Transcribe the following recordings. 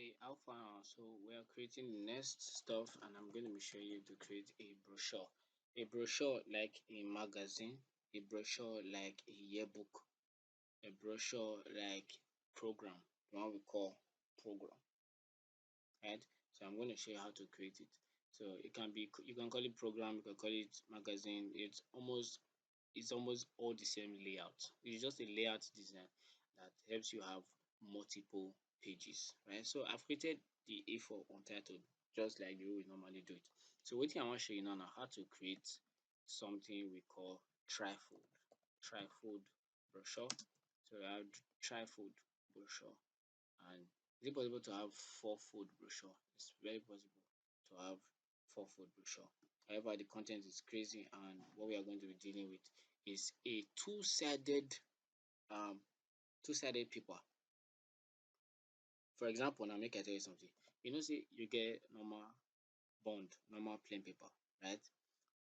Hey, Alpha. So we are creating the next stuff, and I'm going to be showing you to create a brochure. A brochure like a magazine, a brochure like a yearbook, a brochure like program, the one we call program, right? So I'm going to show you how to create it. So it can be, you can call it program, you can call it magazine. It's almost all the same layout. It's just a layout design that helps you have multiple pages, right? So I've created the A4 untitled just like the way we normally do it. So what I want to show you now how to create something we call trifold brochure. So I have trifold brochure, and is it possible to have four-fold brochure? It's very possible to have four-fold brochure. However, the content is crazy, and what we are going to be dealing with is a um two-sided paper. For example, now make I tell you something. Say you get normal plain paper, right?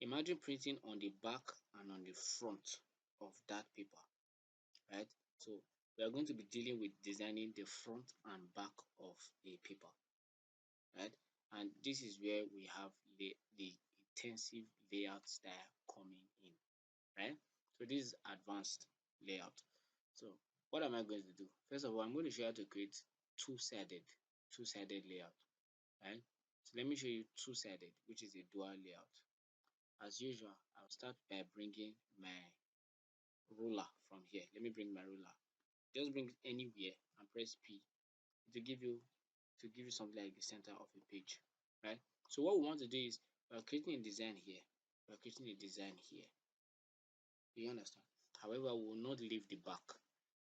Imagine printing on the back and on the front of that paper, right? So we are going to be dealing with designing the front and back of a paper, right? And this is where we have the intensive layout style coming in, right? So this is advanced layout. So what am I going to do? First of all, I'm going to show you how to create two-sided two-sided layout, right? So let me show you two-sided, which is a dual layout. As usual, I'll start by bringing my ruler from here. Let me bring my ruler. Just bring it anywhere and press P to give you something like the center of a page, right? So what we want to do is we're creating a design here. We're creating a design here. Do you understand? However, we will not leave the back.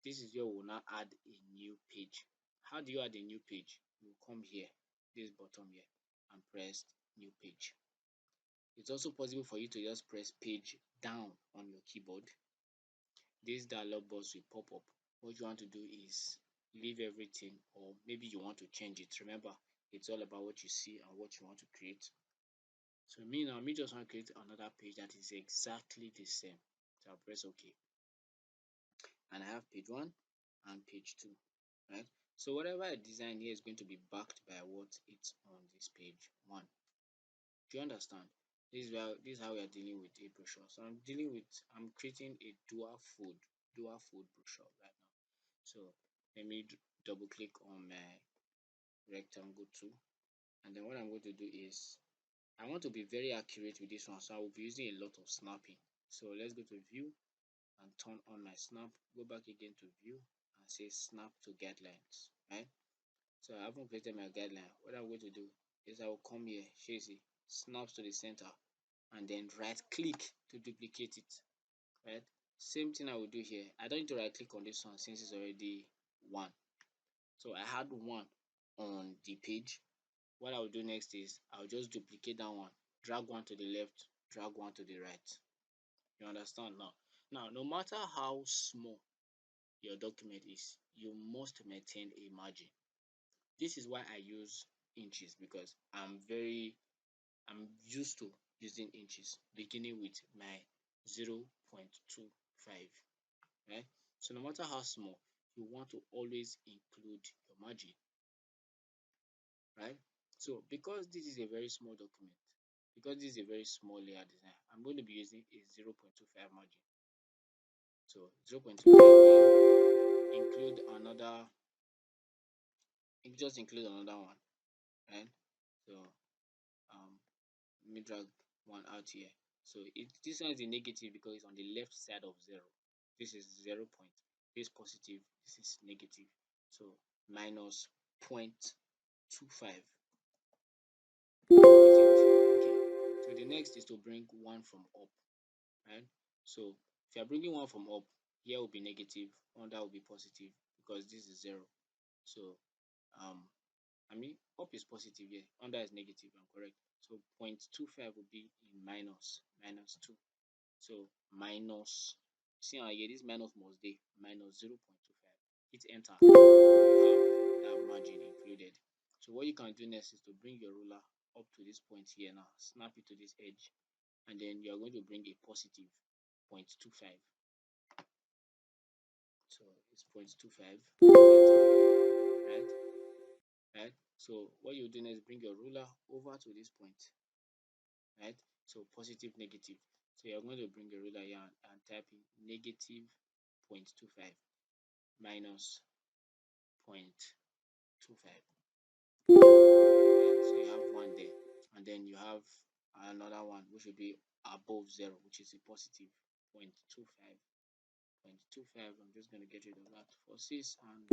This is where we will now add a new page. How do you add a new page? You will come here, this bottom here, and press new page. It's also possible for you to just press page down on your keyboard. This dialog box will pop up. What you want to do is leave everything, or maybe you want to change it. Remember, it's all about what you see and what you want to create. So me just want to create another page that is exactly the same. So I'll press OK. And I have page 1 and page 2, right? So whatever I design here is going to be backed by what it's on this page 1. Do you understand? This is how we are dealing with a brochure. So I'm creating a dual fold brochure right now. So let me double click on my rectangle tool, and then what I'm going to do is I want to be very accurate with this one, so I will be using a lot of snapping. So let's go to view and turn on my snap, go back again to view and say snap to guidelines, right? So I haven't created my guideline. What I'm going to do is I will come here, see, snaps to the center, and then right click to duplicate it, right? Same thing I will do here. I don't need to right click on this one since it's already 1. So I had 1 on the page. What I will do next is I'll just duplicate that one, drag 1 to the left, drag 1 to the right. You understand now? Now, no matter how small your document is, you must maintain a margin. This is why I use inches, because I'm used to using inches, beginning with my 0.25, right? So no matter how small, you want to always include your margin, right? So because this is a very small document, because this is a very small layer design, I'm going to be using a 0.25 margin. So 0.25 here, just include another one, right? So let me drag one out here. So this one is a negative because it's on the left side of 0. This is 0 point. This is positive. This is negative. So minus 0.25. Is it okay? So the next is to bring 1 from up, right? So if you are bringing 1 from up, here will be negative, under will be positive because this is 0. So up is positive here, under is negative. I'm correct. So 0.25 will be in minus 2. So minus, see how here this minus must be minus 0.25. Hit enter. You have that margin included. So what you can do next is to bring your ruler up to this point here now, snap it to this edge, and then you are going to bring a positive 0.25. So it's 0.25. Enter. Right? So what you do next, bring your ruler over to this point, right? So positive, negative. So you're going to bring your ruler here and type in negative 0.25 minus 0.25. Right? So you have one there, and then you have another one which will be above zero, which is a positive 0.25. 0.25. I'm just going to get rid of that forces, and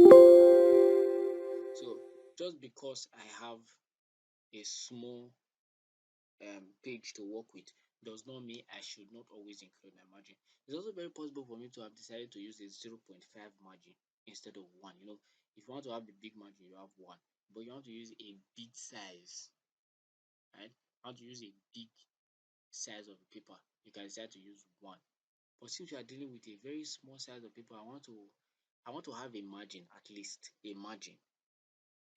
so just because I have a small page to work with does not mean I should not always include my margin. It's also very possible for me to have decided to use a 0.5 margin instead of 1. You know, if you want to have the big margin, you have 1, but you want to use a big size, right? You want to use a big size of paper, you can decide to use 1. But since you are dealing with a very small size of paper, I want to have a margin, at least a margin.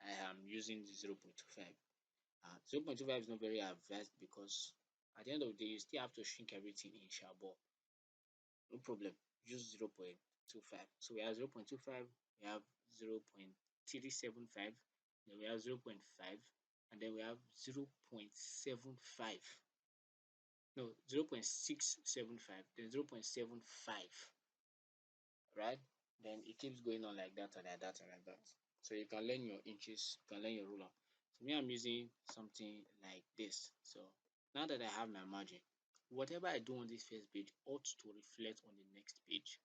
I am using the 0.25. 0.25 is not very advanced because at the end of the day, you still have to shrink everything in Shabo. No problem. Use 0.25. So we have 0.25, we have 0.375, then we have 0.5, and then we have 0.75. No, 0.675, then 0.75, right? Then it keeps going on like that and like that and like that. So you can learn your inches, you can learn your ruler. So me, I'm using something like this. So now that I have my margin, whatever I do on this first page ought to reflect on the next page.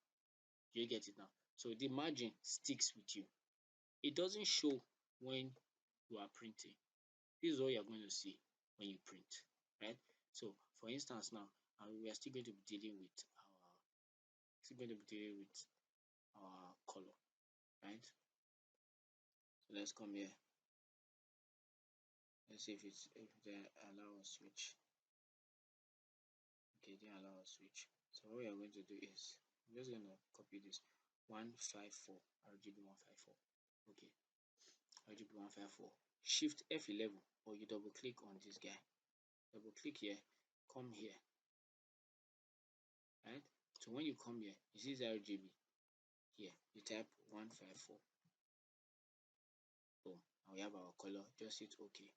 You get it now? So the margin sticks with you. It doesn't show when you are printing. This is what you're going to see when you print, right? So for instance now, we are still going to be dealing with our color, right? So let's come here. Let's see if they allow us switch. Okay, they allow us switch. So what we are going to do is I'm just going to copy this 154 RGB 154. Okay, RGB 154. Shift F11, or you double click on this guy. Double click here, come here, right? So when you come here, you see this RGB here. You type 154. Boom, and we have our color. Just hit OK,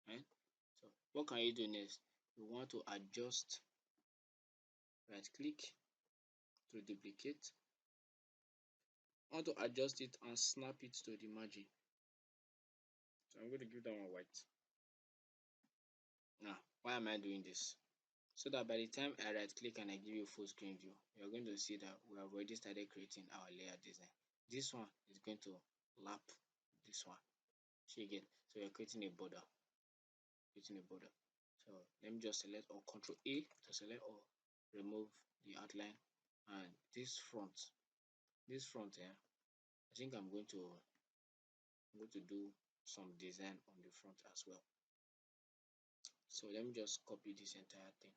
right? So what can you do next? You want to adjust. Right click to duplicate. I want to adjust it and snap it to the margin. So I'm going to give that one white. Now, why am I doing this? So that by the time I right click and I give you full screen view, you're going to see that we have already started creating our layer design. This one is going to lap this one. So you get, so you're creating a border. So let me just select or Control A to select or remove the outline. And this front here, I think I'm going to do some design on the front as well. So let me just copy this entire thing,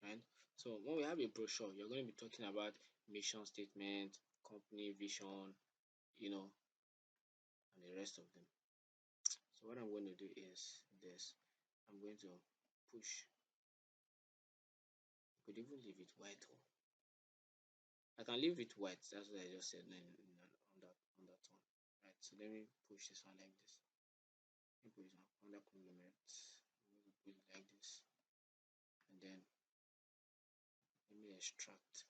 right? So when we have a brochure, you're going to be talking about mission statement, company vision, you know, and the rest of them. So what I'm going to do is this. I'm going to push. I could even leave it white, or I can leave it white. That's what I just said on that one. Right. So let me push this one like this. Let me put it on under conglomerate. I'm going to put it like this, and then let me extract.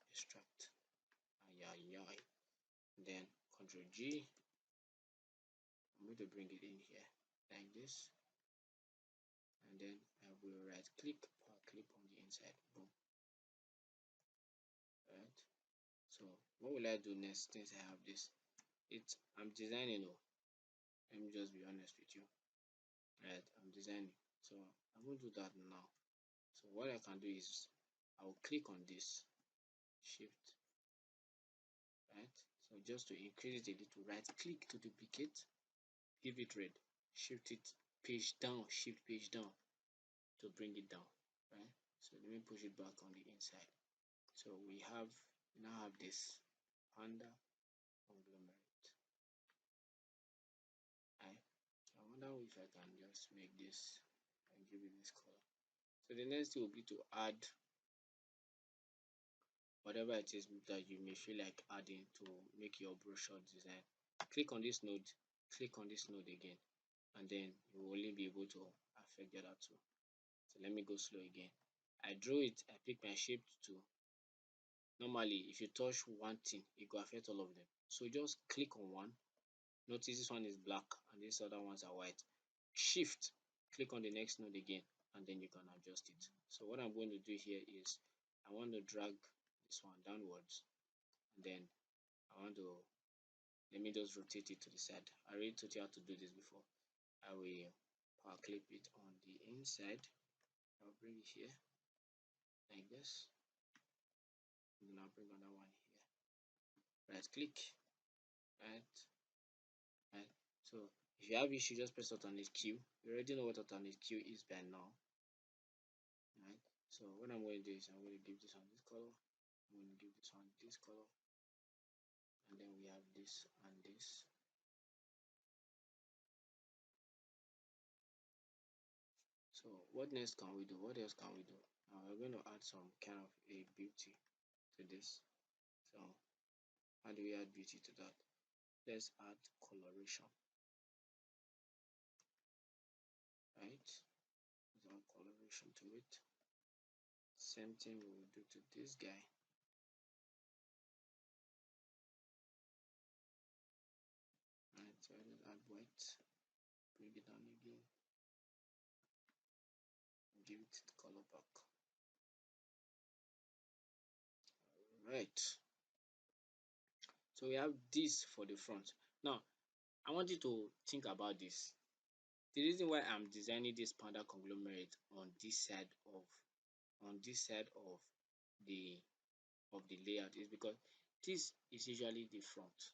Yeah. Then Control G. I'm going to bring it in here like this, and then I will right click or clip on the inside. Boom. Right. So what will I do next since I have this? I'm designing. Let me just be honest with you. Right. I'm designing. So I'm going to do that now. So what I can do is I will click on this shift. Right. So just to increase it a little, right click to duplicate, give it red, shift it page down, shift page down to bring it down, right? So let me push it back on the inside. So we now have this under conglomerate. I wonder if I can just make this and give it this color. So the next thing will be to add whatever it is that you may feel like adding to make your brochure design click on this node, click on this node again, and then you will only be able to affect the other two. So let me go slow again. I draw it, I pick my shape to. Normally, if you touch one thing, it will affect all of them. So just click on one. Notice this one is black and these other ones are white. Shift, click on the next node again, and then you can adjust it. So what I'm going to do here is I want to drag this one downwards, and then I want to, let me just rotate it to the side. I already taught you how to do this before. I will power clip it on the inside. I'll bring it here like this, and then I'll bring another one here. Right click, right. So if you have issue, just press alternate Q. You already know what alternate Q is by now, right? So what I'm going to do is I'm going to give this one this color, I'm going to give this one this color, and then we have this and this. So what next can we do? What else can we do? Now we're going to add some kind of a beauty to this. So how do we add beauty to that? Let's add coloration, right? Let's add coloration to it. Same thing we will do to this guy. Right, so let's add white, bring it down again, give it the color back. Right, so we have this for the front. Now I want you to think about this. The reason why I'm designing this panda conglomerate on this side of the layout is because this is usually the front.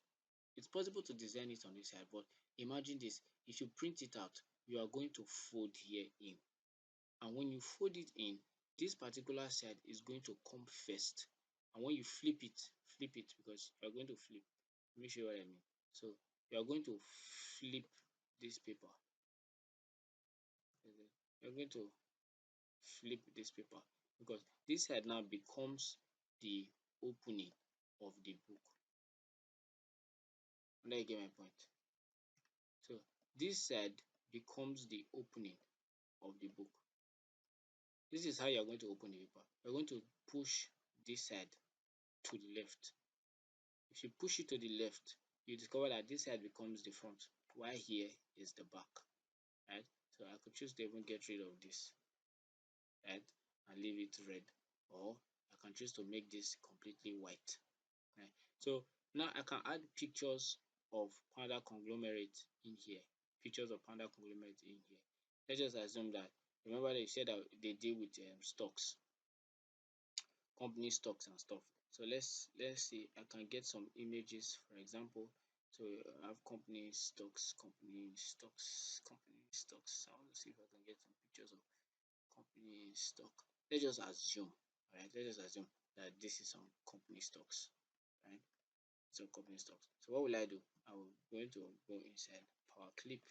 It's possible to design it on this side, but imagine this: if you print it out, you are going to fold here in, and when you fold it in, this particular side is going to come first, and when you flip it because you are going to flip. Let me show you what I mean. So you are going to flip this paper. You're going to flip this paper because this side now becomes the opening of the book. Now you get my point. So this side becomes the opening of the book. This is how you're going to open the paper. You're going to push this side to the left. If you push it to the left, you discover that this side becomes the front, while here is the back, right? So I could choose to even get rid of this, right, and leave it red, or I can choose to make this completely white, right? So now I can add pictures of panda conglomerate in here, pictures of panda conglomerate in here. Let's just assume that, remember they said that they deal with stocks, company stocks and stuff. So let's see, I can get some images, for example. So I have company stocks. I want to see if I can get some pictures of company stock. Let's just assume, all right, let's just assume that this is some company stocks, right? So company stocks. So what will I do? I will going to go inside power clip,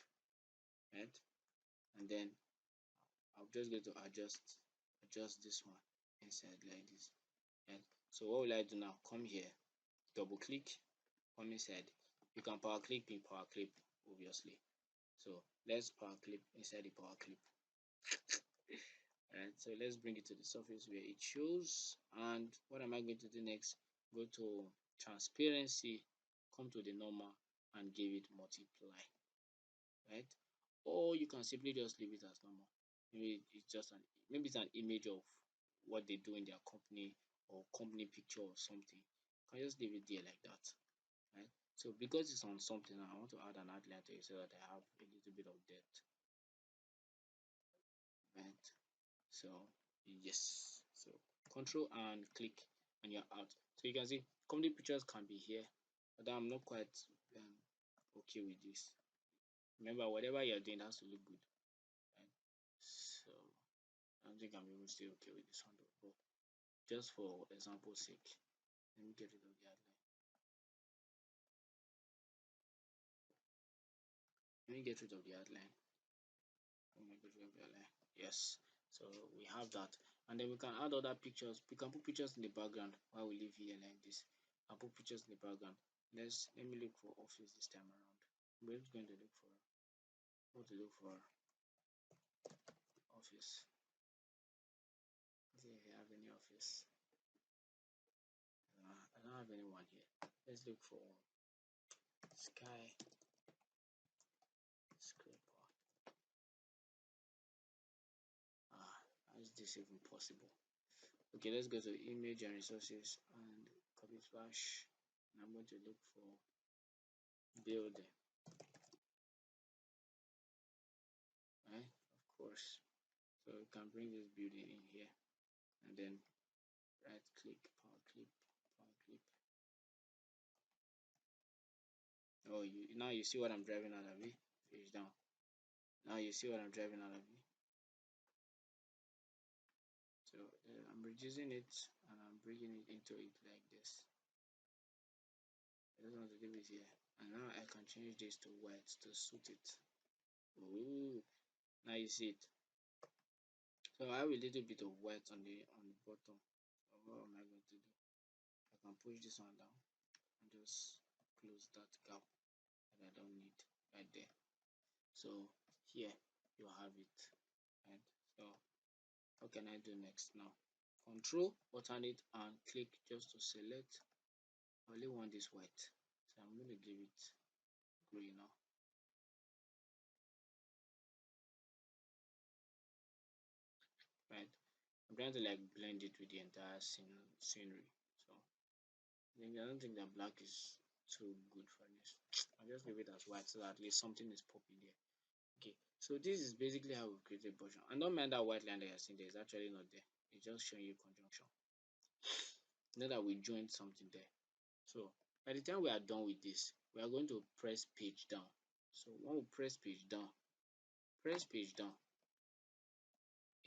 right? And then I'm just going to adjust this one inside like this, right? So what will I do now? Come here, double click, come inside. You can power clip in power clip, obviously. So let's power clip inside the power clip. Alright, so let's bring it to the surface where it shows. And what am I going to do next? Go to transparency, come to the normal, and give it multiply, right? Or you can simply just leave it as normal. Maybe it's just maybe it's an image of what they do in their company, or company picture or something. You can just leave it there like that, right? So because it's on something, I want to add an outline to it so that I have a little bit of depth, right? So yes, so control and click and you're out. So you can see company pictures can be here, but I'm not quite okay with this. Remember, whatever you're doing has to look good, right? So I don't think I'm even still okay with this one though, but just for example's sake, let me get rid of the outline. Let me get rid of the outline. Let me get rid of the outline. Yes. So we have that, and then we can add other pictures. We can put pictures in the background while we live here like this. I'll put pictures in the background. Let me look for office this time around. We're just going to look for office. See if you have any office. I don't have anyone here. Let's look for sky scraper. How is this even possible? Okay, let's go to image and resources and copy slash. And I'm going to look for building. Right? Of course. So we can bring this building in here and then right click, power clip, power clip. Oh, now you see what I'm driving out of it. Page down. Now you see what I'm driving out of it. So I'm reducing it and I'm bringing it into it like this. I don't want to leave it here. And now I can change this to white to suit it. Ooh, now you see it. So I have a little bit of white on the bottom. So what am I going to do? I can push this one down and just close that gap that I don't need right there. So here you have it. Right. So what can I do next now? Control, alternate, and click just to select. I only want this white, so I'm going to give it gray now. Right. I'm trying to like blend it with the entire scenery. So I don't think that black is too good for this. I'll just leave it as white so that at least something is popping there. Okay, so this is basically how we create a version. And don't mind that white line that you're seeing there, it's actually not there. It's just showing you conjunction. Know that we joined something there. So by the time we are done with this, we are going to press page down. So when we press page down,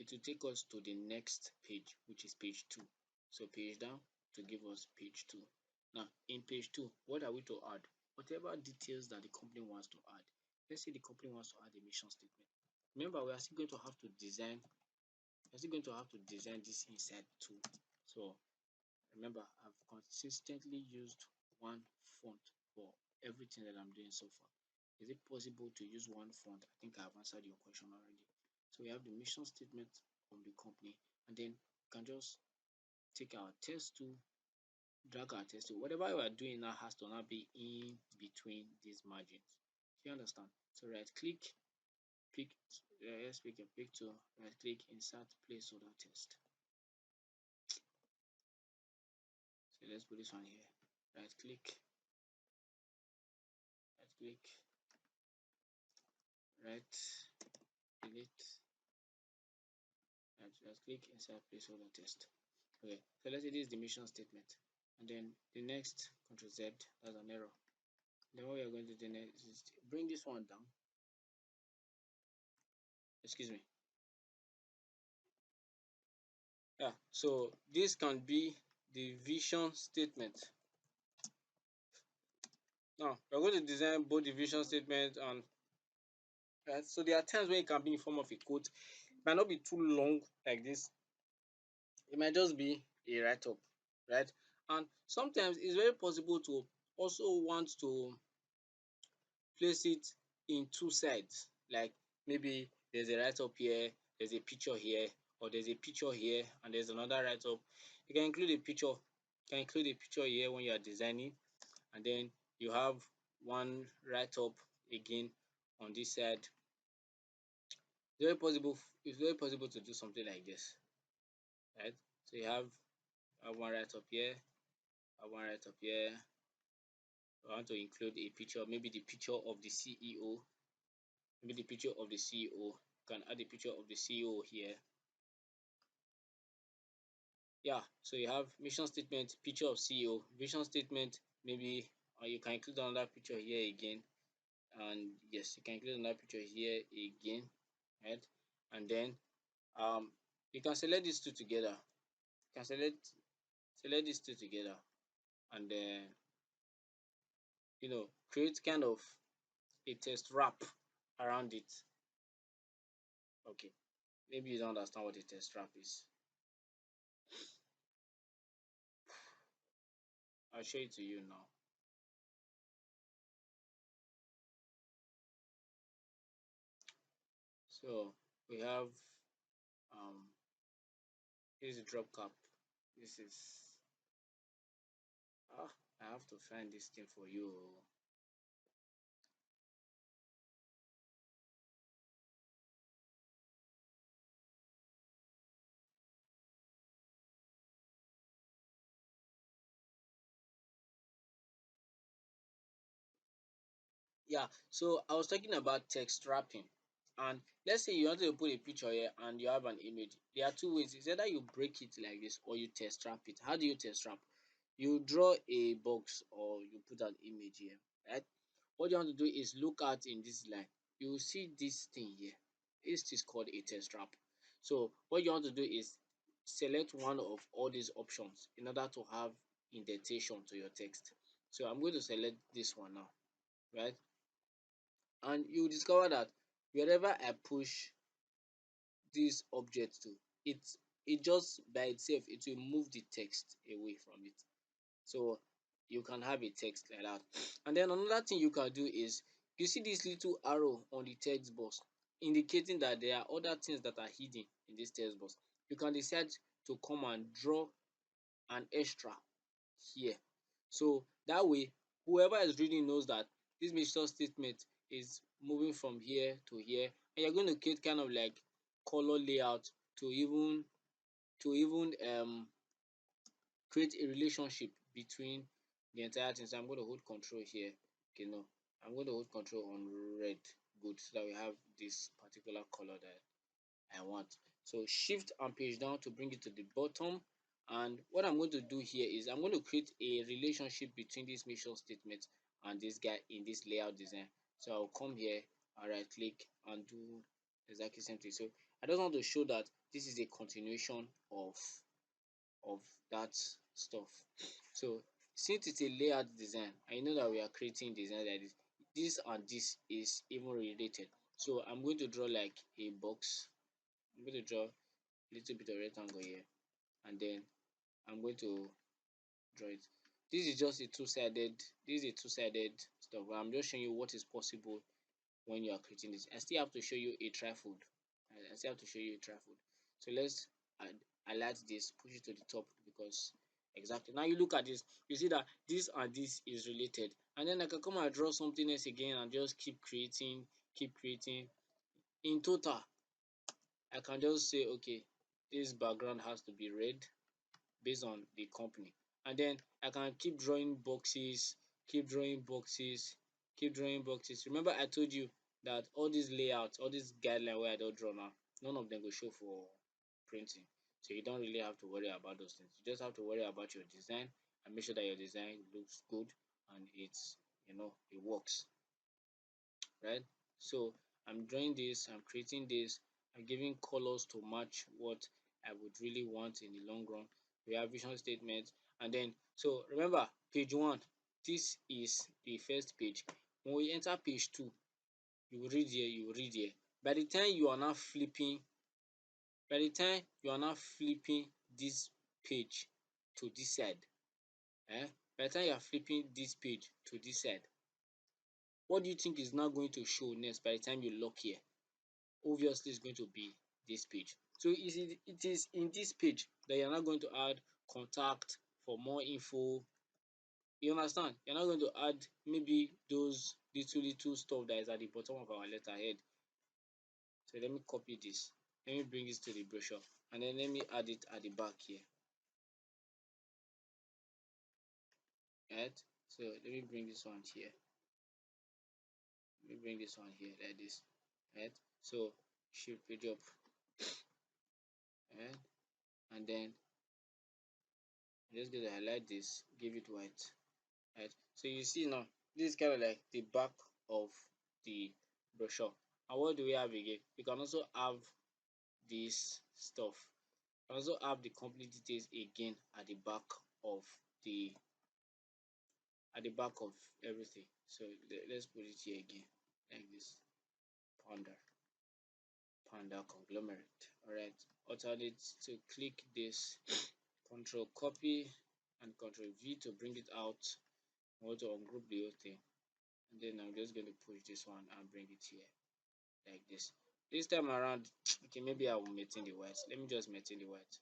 it will take us to the next page, which is page 2. So page down to give us page 2. Now in page 2, what are we to add? Whatever details that the company wants to add. Let's say the company wants to add a mission statement. Remember, we are still going to have to design this inside too. So remember, I've consistently used one font for everything that I'm doing so far. Is it possible to use one font? I think I've answered your question already. So we have the mission statement of the company, and then we can just take our text tool, drag our text tool. Whatever we are doing now has to now be in between these margins. Do you understand? So right click, pick, let's pick a picture, right click, insert placeholder text. So let's put this one here. Right click, right delete, right click, insert placeholder text. Okay, so let's say this is the mission statement, and then the next Ctrl Z, that's an error. Then what we are going to do next is bring this one down. Excuse me. Yeah, so this can be the vision statement. Now we're going to design both the vision statement and right. So there are times when it can be in form of a quote. It might not be too long like this. It might just be a write-up, right? And sometimes it's very possible to also want to place it in two sides. Like maybe there's a write-up here, there's a picture here, or there's a picture here and there's another write-up. You can include a picture. You can include a picture here when you are designing, and then you have one write-up again on this side. It's very possible to do something like this, right? So you have one write-up here, one write-up here. I want to include a picture, maybe the picture of the CEO. Maybe the picture of the CEO. You can add the picture of the CEO here. Yeah, so you have mission statement, picture of CEO, vision statement, maybe you can include another picture here again. And yes, you can include another picture here again, right? And then you can select these two together. You can select these two together, and then create kind of a text wrap around it. Okay, maybe you don't understand what a text wrap is. I'll show it to you now. So we have um here's the drop cap. This is I have to find this thing for you. Yeah, so I was talking about text wrapping. And let's say you want to put a picture here and you have an image. There are two ways. It's either you break it like this or you text wrap it. How do you text wrap? You draw a box or you put an image here, right? What you want to do is look at in this line. You will see this thing here. This is called a text wrap. So what you want to do is select one of all these options in order to have indentation to your text. So I'm going to select this one now, right? And you discover that wherever I push this object to, it it just by itself it will move the text away from it. So you can have a text like that. And then another thing you can do is you see this little arrow on the text box indicating that there are other things that are hidden in this text box. You can decide to come and draw an extra here. So that way, whoever is reading knows that this mission statement is moving from here to here, and you're going to create kind of like color layout to even create a relationship between the entire thing. So I'm going to hold control here. Okay, no, I'm going to hold control on red. Good, so that we have this particular color that I want. So shift and page down to bring it to the bottom. And what I'm going to do here is I'm going to create a relationship between this mission statement and this guy in this layout design. So I'll come here and right click and do exactly the same thing. So I just want to show that this is a continuation of that stuff. So since it's a layout design, I know that we are creating design like this and this is even related. So I'm going to draw like a box. I'm going to draw a little bit of rectangle here, and then I'm going to draw it. This is just a two-sided. This is a two-sided stuff. I'm just showing you what is possible when you are creating this. I still have to show you a trifold. I still have to show you a trifold. So let's add, highlight this, push it to the top because exactly. Now you look at this, you see that this and this is related, and then I can come and draw something else again and just keep creating, keep creating. In total, I can just say, okay, this background has to be red based on the company. And then I can keep drawing boxes, keep drawing boxes, keep drawing boxes. Remember I told you that all these layouts, all these guidelines where I don't draw now, none of them will show for printing. So you don't really have to worry about those things. You just have to worry about your design and make sure that your design looks good and it's, it works, right? So I'm drawing this, I'm creating this, I'm giving colors to match what I would really want in the long run. We have vision statements, and then so remember page one, this is the first page. When we enter page two, you will read here, you will read here. By the time you are now flipping, by the time you are now flipping this page to this side, eh? By the time you are flipping this page to this side, what do you think is now going to show next by the time you lock here? Obviously it's going to be this page. So it is in this page that you're not going to add contact for more info. You understand? You're not going to add maybe those little stuff that is at the bottom of our letterhead. So let me copy this. Let me bring this to the brochure and then let me add it at the back here. Right? So let me bring this one here. Let me bring this one here like this. Right? So shift page up. Right? And then I'm just going to highlight this, give it white. Right, so you see now this is kind of like the back of the brochure. And what do we have again? You can also have this stuff. You can also have the complete details again at the back of the everything. So let's put it here again like this. Panda conglomerate. All right, alternate to click this, control copy and control V to bring it out. I want to ungroup the whole thing. And then I'm just going to push this one and bring it here like this. This time around, okay, maybe I will maintain the white. Let me just maintain the white.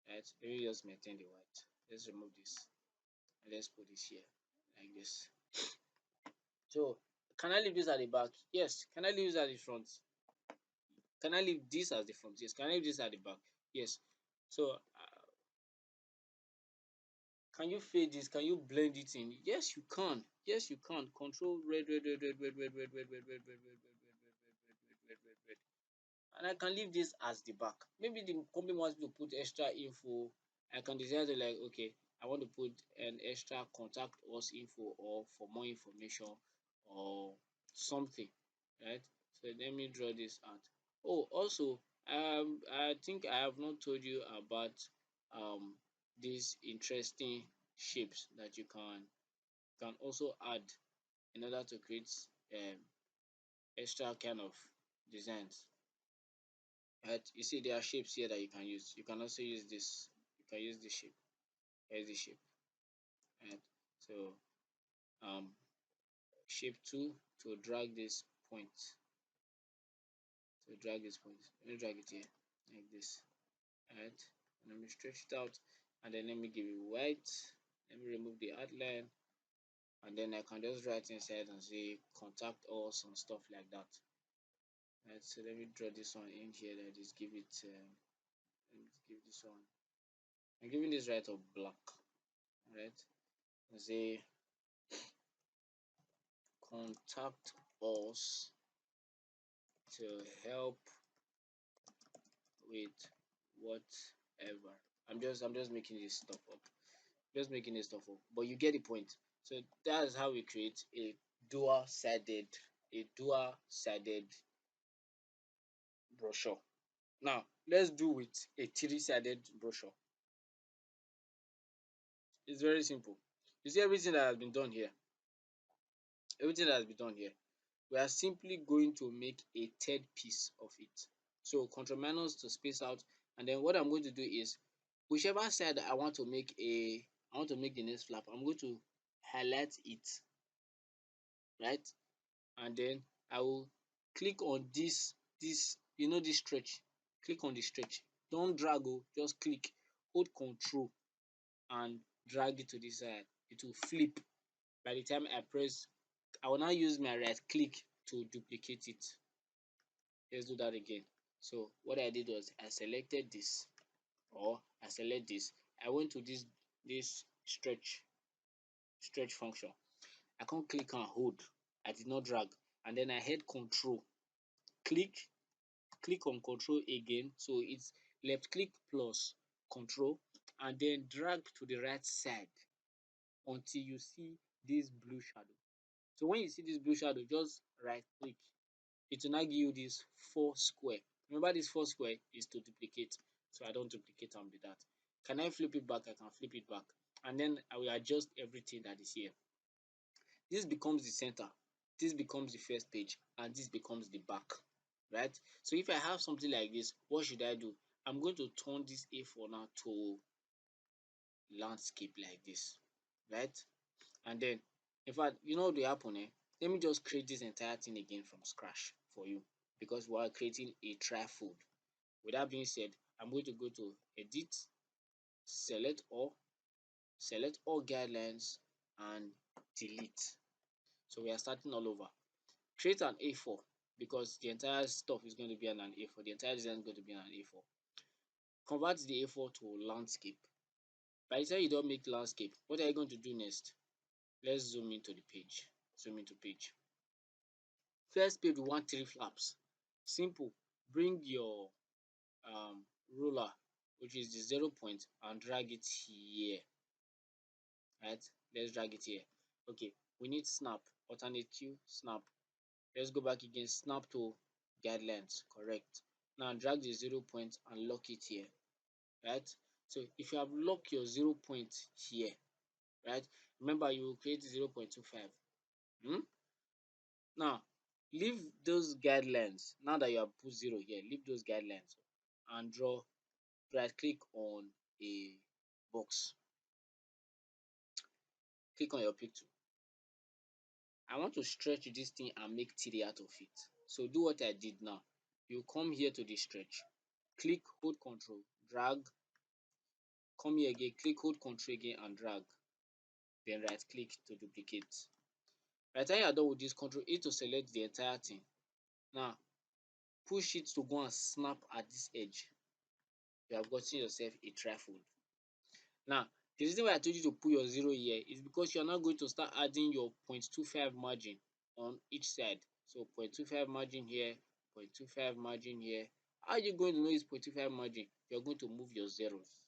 Right? Let me just maintain the white. Let's remove this and let's put this here like this. So can I leave this at the back? Yes. Can I leave this at the front? Can I leave this as the front? Yes. Can I leave this at the back? Yes. So can you fade this? Can you blend it in? Yes, you can. Yes, you can. Control red, red, red, red, red, red, red, red, red, red, red, red, red, red, red, red, red, red, red, red. And I can leave this as the back. Maybe the company wants me to put extra info. I can decide to like, okay, I want to put an extra contact us info or for more information or something, right? So let me draw this out. Oh, also, I think I have not told you about um these interesting shapes that you can also add in order to create um extra kind of designs. Right? You see there are shapes here that you can use. You can also use this. You can use this shape. Here's the shape. Right? So um shape 2 to drag this point. To drag this point. Let me drag it here like this. Right? And let me stretch it out and then let me give it white. Let me remove the outline and then I can just write inside and say contact us and stuff like that. Right? So let me draw this one in here that is give it let me give this one. I'm giving this right of black. Right? And say contact us to help with whatever. I'm just making this stuff up. Just making this stuff up. But you get the point. So that's how we create a dual-sided brochure. Now let's do with a three-sided brochure. It's very simple. You see everything that has been done here. Everything that has been done here. We are simply going to make a third piece of it. So control minus to space out, and then what I'm going to do is whichever side I want to make the next flap, I'm going to highlight it, right? And then I will click on this stretch. Click on the stretch. Don't drag, just click, hold control and drag it to this side. It will flip. By the time I will now use my right click to duplicate it. Let's do that again. So what I did was I selected this, or I select this. I went to this stretch function. I can't click and hold. I did not drag. And then I held control. Click, click on control again. So it's left click plus control and then drag to the right side until you see this blue shadow. So when you see this blue shadow, just right click. It will now give you this four square. Remember this four square is to duplicate. So I don't duplicate and be that. Can I flip it back? I can flip it back. And then I will adjust everything that is here. This becomes the center. This becomes the first page. And this becomes the back. Right? So if I have something like this, what should I do? I'm going to turn this A4 now to landscape like this. Right? And then, in fact, you know what will happen, eh? Let me just create this entire thing again from scratch for you because we are creating a trifold. With that being said, I'm going to go to edit, select all guidelines and delete. So we are starting all over. Create an A4 because the entire stuff is going to be on an A4. The entire design is going to be on an A4. Convert the A4 to landscape. By the time you don't make landscape, what are you going to do next? Let's zoom into the page. Zoom into page. First page, we want three flaps. Simple. Bring your ruler, which is the 0 point, and drag it here. Right? Let's drag it here. Okay, we need snap. Alternate Q, snap. Let's go back again. Snap to guidelines. Correct. Now drag the 0 point and lock it here. Right? So if you have locked your 0 point here, right? Remember you will create 0.25. Now, leave those guidelines. Now that you have put 0 here, leave those guidelines and right click on a box. Click on your pick tool. I want to stretch this thing and make 3 out of it. So do what I did now. you come here to the stretch, click, hold control, drag, come here again, click, hold control again and drag, then right click to duplicate. By the time you are done with this, control A to select the entire thing. Now push it to go and snap at this edge. You have gotten yourself a trifold. Now the reason why I told you to put your 0 here is because you are now going to start adding your 0.25 margin on each side. So 0.25 margin here, 0.25 margin here. How are you going to know it's 0.25 margin? You are going to move your zeros,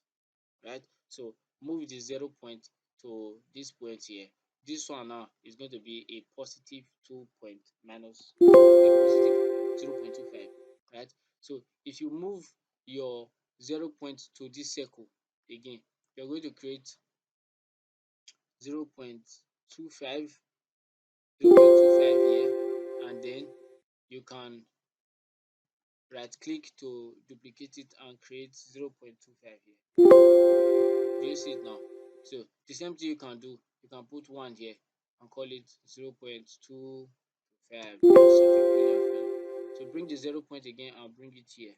right? So move the 0 point to this point here. This one now is going to be a positive 2 point minus a positive 0.25, right? So if you move your 0 point to this circle again, you're going to create 0.25 here, and then you can right click to duplicate it and create 0.25 here. Do you see it now? So the same thing you can do, you can put 1 here and call it 0.25. You're such a brilliant fellow. So bring the 0 point again and bring it here,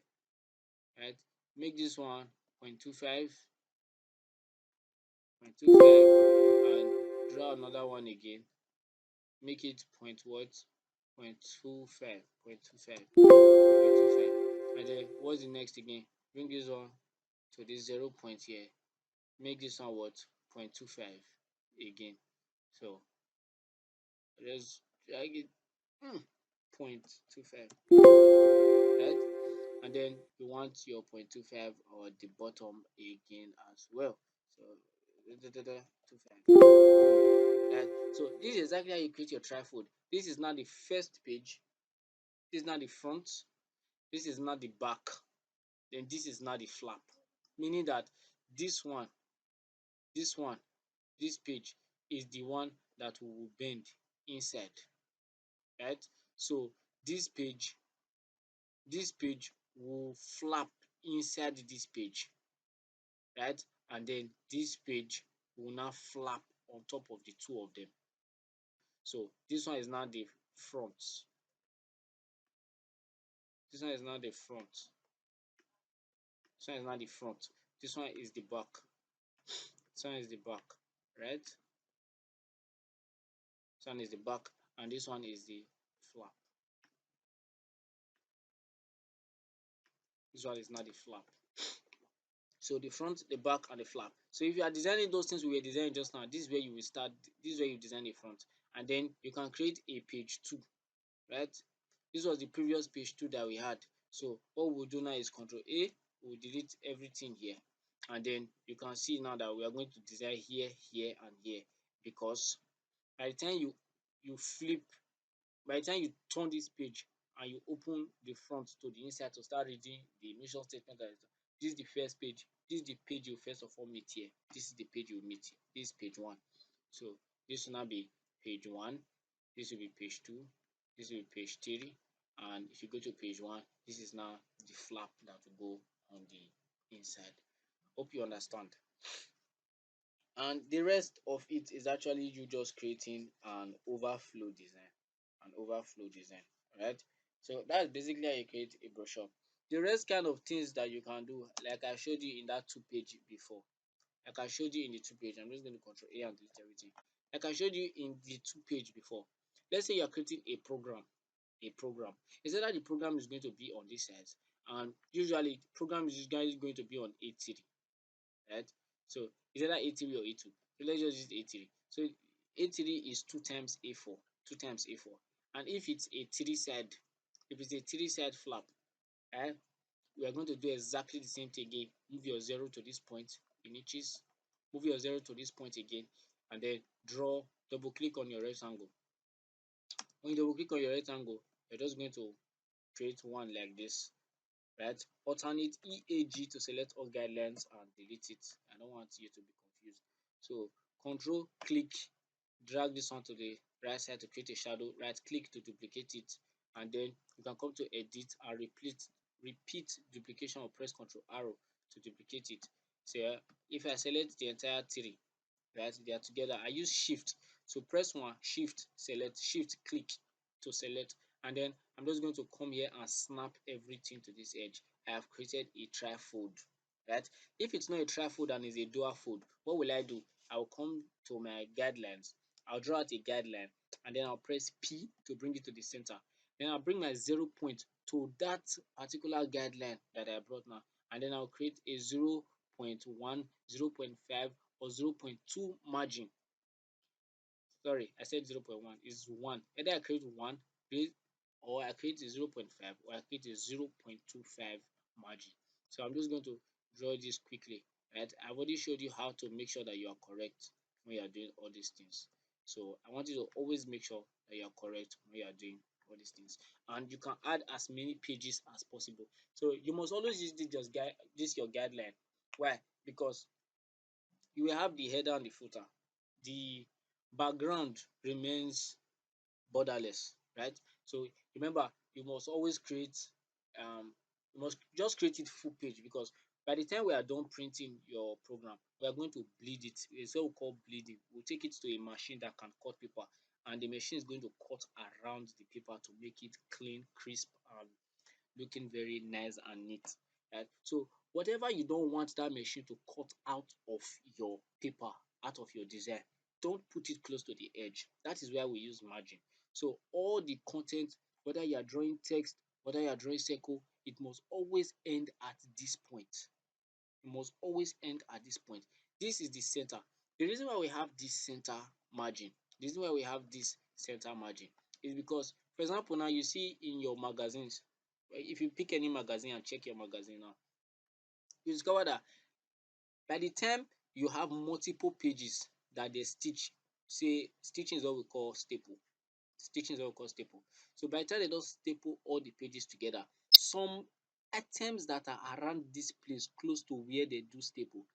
right? Make this one 0.25, 0.25, and draw another one again. Make it point what? 0.25, 0.25, 0.25. And then what's the next again? Bring this one to this 0 point here. Make this one what? 0.25 again. So let's drag it 0.25, right? And then you want your 0.25 or the bottom again as well. So 25. Right? So this is exactly how you create your trifold. This is not the first page, this is not the front, this is not the back, then this is not the flap. Meaning that this one, this one, this page is the one that we will bend inside, right? So this page will flap inside this page, right? And then this page will now flap on top of the two of them. So this one is now the front. This one is now the front. This one is not the front. This one is the back. This one is the back, right? This one is the back, and this one is the flap. This one is not the flap. So the front, the back, and the flap. So if you are designing those things we were designing just now, this is where you will start. This is where you design the front, and then you can create a page 2, right? This was the previous page 2 that we had. So what we'll do now is Control A. We'll delete everything here, and then you can see now that we are going to design here, here, and here, because by the time you flip, by the time you turn this page and you open the front to the inside to start reading the mission statement, this is the first page. This is the page you first of all meet here. This is the page you meet here. This is page 1. So this will now be page 1. This will be page 2. This will be page 3. And if you go to page 1, this is now the flap that will go on the inside. Hope you understand. And the rest of it is actually you just creating an overflow design, right? So that's basically how you create a brochure. The rest kind of things that you can do, like I showed you in that 2 page before, like I showed you in the 2 page, I'm just going to Control A and delete everything. Like I showed you in the 2 page before, let's say you're creating a program, instead that the program is going to be on this side, and usually the program is usually going to be on A3, right? So it's either A3 or A2. So let's just use A3. So A3 is 2 times A4, 2 times A4. And if it's a 3-side, if it's a 3-side flap, right, we are going to do exactly the same thing again. Move your 0 to this point in inches, move your 0 to this point again, and then draw, double click on your rectangle. When you double click on your rectangle, you're just going to create one like this, right? Alternate EAG to select all guidelines and delete it. I don't want you to be confused. So Control click, drag this one to the right side to create a shadow, right click to duplicate it, and then you can come to edit and repeat duplication, or press Control arrow to duplicate it. So if I select the entire 3, right, they are together, I use shift. So press 1, shift, select, shift click to select, and then I'm just going to come here and snap everything to this edge. I have created a trifold, right? If it's not a trifold and is a dual fold, what will I do? I'll come to my guidelines, I'll draw out a guideline, and then I'll press P to bring it to the center. Then I'll bring my 0 point to that particular guideline that I brought now, and then I'll create a 0.1, 0.5, or 0.2 margin. Sorry, I said 0.1 is 1. Either I create 1 or I create a 0.5 or I create a 0.25 margin. So I'm just going to draw this quickly, right? I've already showed you how to make sure that you are correct when you are doing all these things. So I want you to always make sure that you are correct when you are doing all these things. And you can add as many pages as possible. So you must always use this your guideline. Why? Because you will have the header and the footer. The background remains borderless, right? So remember, you must always create you must just create it full page, because by the time we are done printing your program, we are going to bleed it. It's what we call bleeding. We'll take it to a machine that can cut paper, and the machine is going to cut around the paper to make it clean, crisp, and looking very nice and neat, right? So whatever you don't want that machine to cut out of your paper, out of your design, don't put it close to the edge. That is why we use margin. So all the content, whether you are drawing text, whether you are drawing circle, it must always end at this point. It must always end at this point. This is the center. The reason why we have this center margin, the reason why we have this center margin is because, for example, now you see in your magazines, if you pick any magazine and check your magazine now, you discover that by the time you have multiple pages that they stitch, say stitching is what we call staple. Stitching is what we call staple. So by the time they don't staple all the pages together, some items that are around this place close to where they do staple,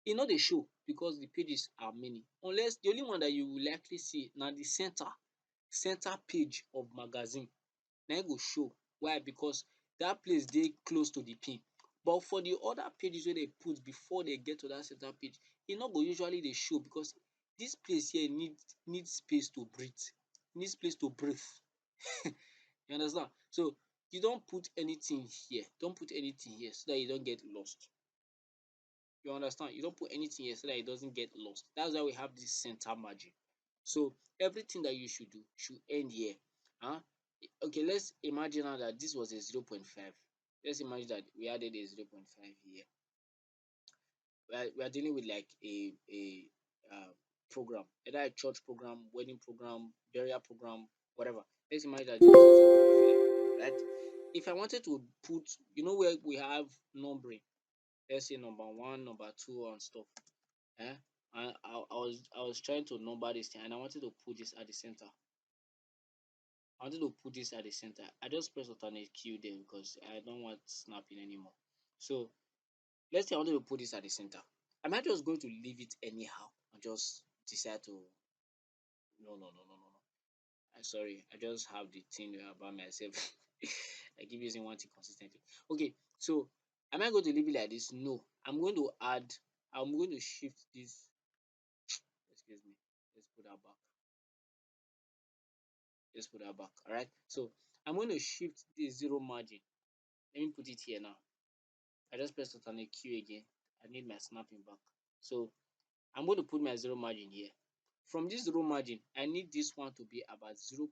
e no dey show because the pages are many. Unless the only one that you will likely see na the center page of magazine, na im go show. Why? Because that place dey close to the pin. But for the other pages wey dey put before dey get to that center page, e no go usually dey show because this place here need space to breathe, need place to breathe. You understand? So you don't put anything here, don't put anything here so that you don't get lost. You understand? You don't put anything here so that it doesn't get lost. That's why we have this center margin. So everything that you should do should end here. Huh? Okay, let's imagine now that this was a 0.5. Let's imagine that we added a 0.5 here. We are dealing with like a program, either a church program, wedding program, burial program, whatever. Let's imagine that this is a 0.5, right? If I wanted to put, you know where we have numbering, let's say number 1, number 2, and stuff. Eh? And I was trying to number this thing, and I wanted to put this at the center. I wanted to put this at the center. I just press alternate Q there because I don't want snapping anymore. So let's say I wanted to put this at the center. Am I just going to leave it anyhow and just decide to no. I'm sorry, I just have the thing about myself. I keep using one thing consistently. Okay, so am I going to leave it like this? No. I'm going to shift this. Excuse me. Let's put that back. Let's put that back. Alright. So I'm going to shift this zero margin. Let me put it here now. I just pressed alternate Q again. I need my snapping back. So I'm going to put my zero margin here. From this zero margin, I need this one to be about 0.25.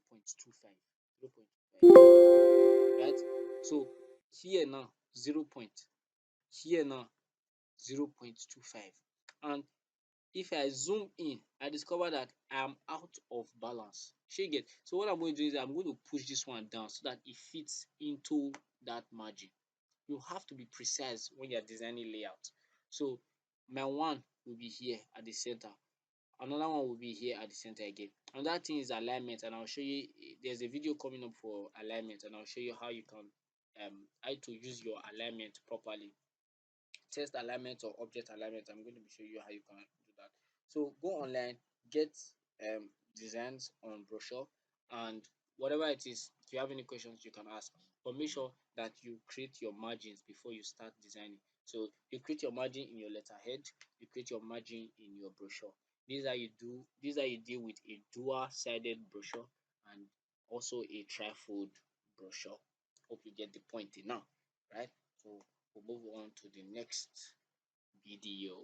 0.25. Right? So here now, 0 point. Here now, 0.25. And if I zoom in, I discover that I'm out of balance. Shey you get? So what I'm going to do is I'm going to push this one down so that it fits into that margin. You have to be precise when you're designing layout. So my one will be here at the center. Another one will be here at the center again. Another thing is alignment, and I'll show you. There's a video coming up for alignment, and I'll show you how you can how to use your alignment properly. Test alignment or object alignment. I'm going to be showing you how you can do that. So go online, get designs on brochure, and whatever it is, if you have any questions you can ask, but make sure that you create your margins before you start designing. So you create your margin in your letterhead, you create your margin in your brochure. These are you deal with a dual sided brochure, and also a trifold brochure. Hope you get the point now, right? So we'll move on to the next video.